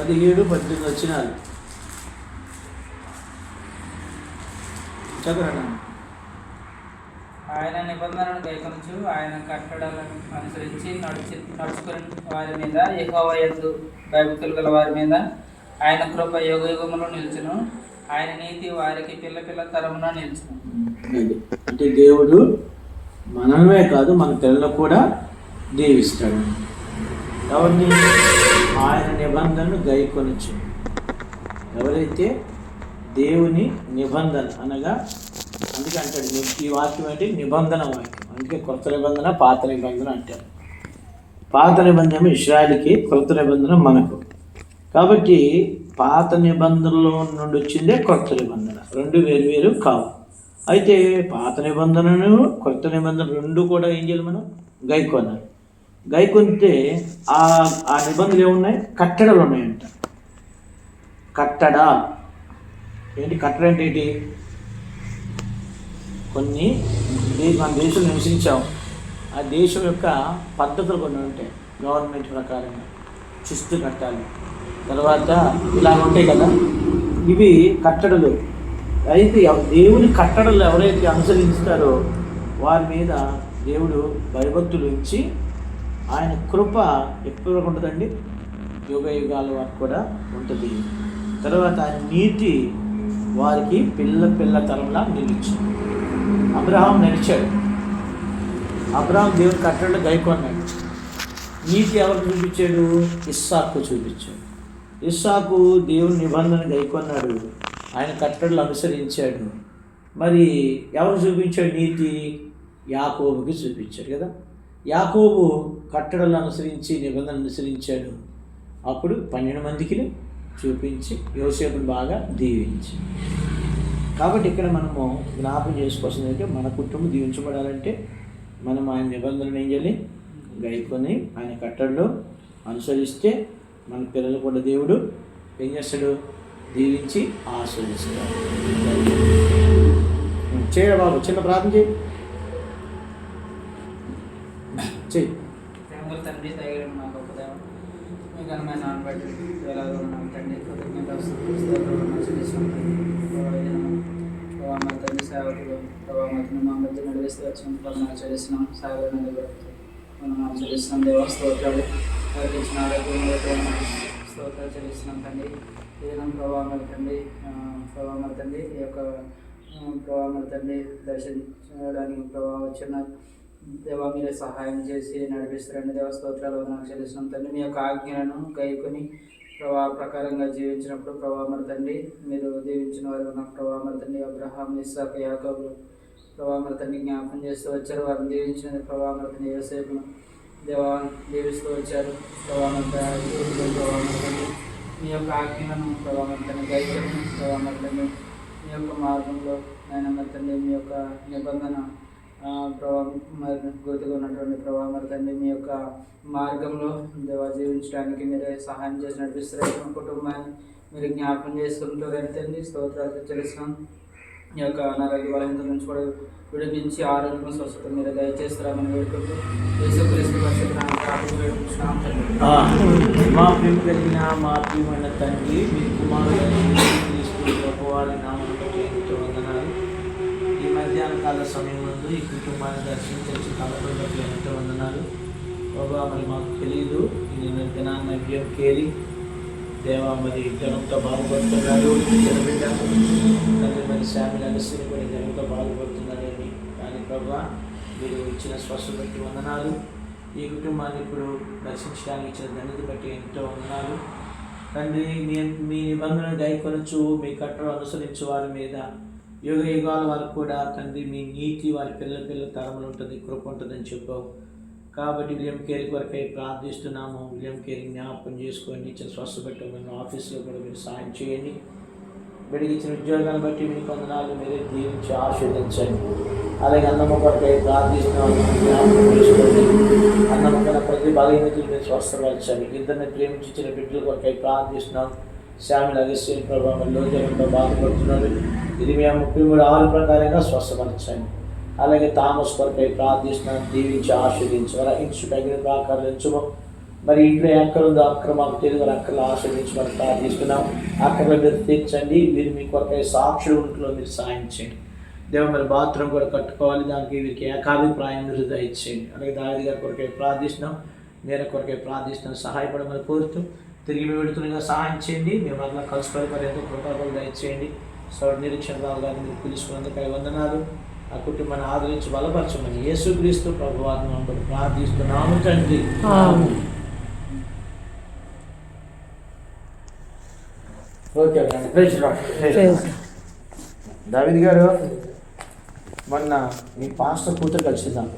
17-18 వచనాలు చదువురా. ఆయన నిబంధనను గైకొనుచు ఆయన కట్టడలను అనుసరించి నడుచుకుని వారి మీద, యెహోవా యందు భయభక్తులు గల వారి మీద ఆయన కృప యుగ యుగములో నిలుచును. ఆయన నీతి వారికి పిల్ల పిల్ల తరమున నిలుచును. అంటే దేవుడు మనమే కాదు మన పిల్లలు కూడా దీవిస్తాడు. కాబట్టి ఆయన నిబంధనను గైకొనొచ్చు. ఎవరైతే దేవుని నిబంధన అనగా, అందుకే అంటాడు ఈ వాక్యం అంటే నిబంధన వాక్యం. అందుకే కొత్త నిబంధన పాత నిబంధన అంటారు. పాత నిబంధన ఇశ్రాయేలుకి, కొత్త నిబంధన మనకు. కాబట్టి పాత నిబంధనలో నుండి వచ్చిందే కొత్త నిబంధన, రెండు వేరు కావు. అయితే పాత నిబంధనను కొత్త నిబంధన రెండు కూడా ఏం చేయాలి? మనం గైకొనాలి. గైకొంటే ఆ నిబంధనలు ఏమున్నాయి? కట్టడలు ఉన్నాయంట. కట్టడ ఏంటి? కట్టడ అంటే ఏంటి? కొన్ని మన దేశంలో నివసించాం, ఆ దేశం యొక్క పద్ధతులు కొన్ని ఉంటాయి. గవర్నమెంట్ ప్రకారంగా చిస్తు కట్టాలి, తర్వాత ఇలా ఉంటాయి కదా, ఇవి కట్టడలు. అయితే దేవుని కట్టడలు ఎవరైతే అనుసరిస్తారో వారి మీద దేవుడు భయభక్తులు ఇచ్చి ఆయన కృప ఎప్పటి వరకు ఉంటుందండి? యుగ యుగాల వరకు కూడా ఉంటుంది. తర్వాత ఆయన నీతి వారికి పిల్ల పిల్ల తరంలా నిలిచింది. అబ్రహాం నడిచాడు, అబ్రహాం దేవుని కట్టడలు గైకొన్నాడు. నీతి ఎవరు చూపించాడు? ఇస్సాకు చూపించాడు. ఇస్సాకు దేవుని నిబంధన గైకొన్నాడు, ఆయన కట్టడలు అనుసరించాడు. మరి ఎవరు చూపించాడు నీతి? యాకోబుకి చూపించాడు కదా. యాకోబు కట్టడలు అనుసరించి నిబంధన అనుసరించాడు. అప్పుడు 12 మందికి చూపించి యోసేపుని బాగా దీవించి. కాబట్టి ఇక్కడ మనము జ్ఞాపకం చేసుకోవాల్సింది అంటే, మన కుటుంబం దీవించబడాలంటే మనం ఆయన నిబంధనలు ఏం చేయాలి? గైకొని ఆయన కట్టడలు అనుసరిస్తే మన పిల్లలు కూడా దేవుడు ఏం చేస్తాడు? దీవించి ఆస్వాదిస్తాడు. చేయరా బాబు, చిన్న ప్రార్థన చేయి. తండ్రి దయగలిగిన మా గొప్ప దేవ, మీ ఘనమైన నాన్న బట్టి ఎలాగో ఉన్నాం తండ్రి. కృతజ్ఞత ప్రభావ తండ్రి సేవకులు ప్రభావ మా మధ్య నడివేస్తూ వచ్చిన మనం చెల్లిస్తున్నాం. సాగరణ మనం చెల్లిస్తున్నాం. దేవస్తోత్రాలు వారికి ఇచ్చిన ఆరోగ్యం స్తోత్రాలు చెల్లిస్తున్నాం తండ్రి. ఏదైనా ప్రభావం తండ్రి, ప్రభావం తండ్రి, ఈ యొక్క ప్రభావం తండ్రి దర్శించడానికి ప్రభావం వచ్చిన దేవా మీరే సహాయం చేసి నడిపిస్తారండి. దేవస్తోత్రాలు నాకు చెల్లిస్తున్నాం తండ్రి. మీ యొక్క ఆజ్ఞలను గైకొని ప్రభావ ప్రకారంగా జీవించినప్పుడు ప్రభావం తండ్రి మీరు దీవించిన వారు నాకు ప్రభావం తండ్రి. అబ్రహాం, ఇస్సాకు, యాకోబు ప్రభావం తండ్రి జ్ఞాపకం చేస్తూ వచ్చారు. వారిని దీవించిన ప్రభావం తండ్రి. యోసేపును దేవా దీవిస్తూ వచ్చారు. ప్రభావం తండ్రి మీ యొక్క ఆజ్ఞలను ప్రభావం తండ్రి గైకొని ప్రభావం తండ్రి మీ యొక్క మార్గంలో నాయన తండ్రి మీ యొక్క నిబంధన ప్రభావం గుర్తుగా ఉన్నటువంటి ప్రభావం తండ్రి మీ యొక్క మార్గంలో దేవా జీవించడానికి మీరే సహాయం చేసి నడిపిస్తారు. కుటుంబాన్ని మీరు జ్ఞాపకం చేసుకుంటారు తండ్రి. స్తోత్రాలు చెల్లిస్తున్నాం. ఈ యొక్క అనారోగ్య బలహీనత నుంచి కూడా విడిపించి ఆరోగ్యం స్వస్థత మీరు దయచేస్తారని వేడుకుంటూ యేసుక్రీస్తు వేడుకుంటున్నాం తండ్రి. మా ప్రేమ కలిగిన మా ప్రియమైన తండ్రి, మీ కుమారుడు గొప్పవారి నామం బట్టి ఎంతో వందనాలు. ఈ మధ్యాహ్న కాల సమయం ముందు ఈ కుటుంబాన్ని దర్శించే కాలంలో బట్టి ఎంతో వందనాలు. బాబా మరి మాకు తెలియదు, నేను దినాన్ని అభ్యం కేరి దేవా మరి జనంతో బాగుపడుతున్నారు. జనబిడ్డ తండ్రి మరి శామిల్ అలసిని కూడా జనంతో బాగుపడుతున్నారని. కానీ ప్రభా మీరు ఇచ్చిన స్వస్థ బట్టి వందనాలు. ఈ కుటుంబాన్ని ఇప్పుడు దర్శించడానికి ఇచ్చిన ధన్యత బట్టి ఎంతో వందనాలు తండ్రి. మీ నిబంధనలు గైకొనొచ్చు, మీ కట్టడలు అనుసరించు వారి మీద యుగ యుగాల వరకు కూడా తండ్రి మీ నీతి వారి పిల్ల తరములు ఉంటుంది, కృప ఉంటుందని చెప్పావు. కాబట్టి విలియం కేరీ వరకై ప్రార్థిస్తున్నాము. విలియం కేరీ జ్ఞాపకం చేసుకోండి, ఇచ్చిన స్వస్థ పెట్టమని ఆఫీస్లో కూడా మీరు సాయం చేయండి. బిడ్డకి ఇచ్చిన ఉద్యోగాన్ని బట్టి మీకు వందనాలు, మీరే దీవించి ఆశీర్వదించండి. అలాగే అన్నమ్మ కొరకై ప్రార్థిస్తున్నాము, జ్ఞాపకం చేసుకోండి. అన్నమ్మ కన్నా ప్రతి బలహీనతలు మీరు స్వస్థపరచండి. ఇద్దరిని ప్రేమించిన బిడ్డల కొరకై ప్రార్థిస్తున్నాం. శ్యామిల అగస్త్యుని ప్రభావంలో జనంతో బాధపడుతున్నారు. ఇది మేము 33:6 ప్రకారంగా స్వస్థపరచండి. అలాగే థామస్ కొరకై ప్రార్థిస్తున్నాం, దీవించి ఆశీర్వదించి వారి ఇంచు తగిన ప్రాకారం ఎంచుము. మరి ఇంట్లో ఎక్కడ ఉందో అక్కడ మాకు తెలియదు, వారి అక్కలు ఆశ్రయించి మనం ప్రార్థిస్తున్నాం. అక్కడ మీరు తీర్చండి. మీరు మీ కొరకై సాక్షులు ఇంట్లో మీరు సాయం చేయండి. దేవుడు మరి బాత్రూమ్ కూడా కట్టుకోవాలి, దానికి వీరికి ఏకాభిప్రాయం మీరు దయచేయండి. అలాగే దావిది గారి కొరకై ప్రార్థిస్తున్నాం, నేను కొరకై ప్రార్థిస్తున్నాం. సహాయపడమని కోరుతూ తిరిగి మేము వెళుతున్నగా సహాయం చేయండి. మేము అట్లా కలిసిపోయి మరి ఎంతో కృతజ్ఞతలు దయచేయండి. నిరీక్షణ రావు గారిని మీరు పిలుచుకున్నందుకై వందనాలు. ఆ కుటుంబాన్ని ఆదరించి బలపరచమని యేసుక్రీస్తు ప్రభువారిని మమ్మల్ని ప్రార్థిస్తున్నాము తండ్రి. Okay praise Lord. దావీద్ గారు మొన్న మీ పాస్టర్ కూతురు కలిసిందాం.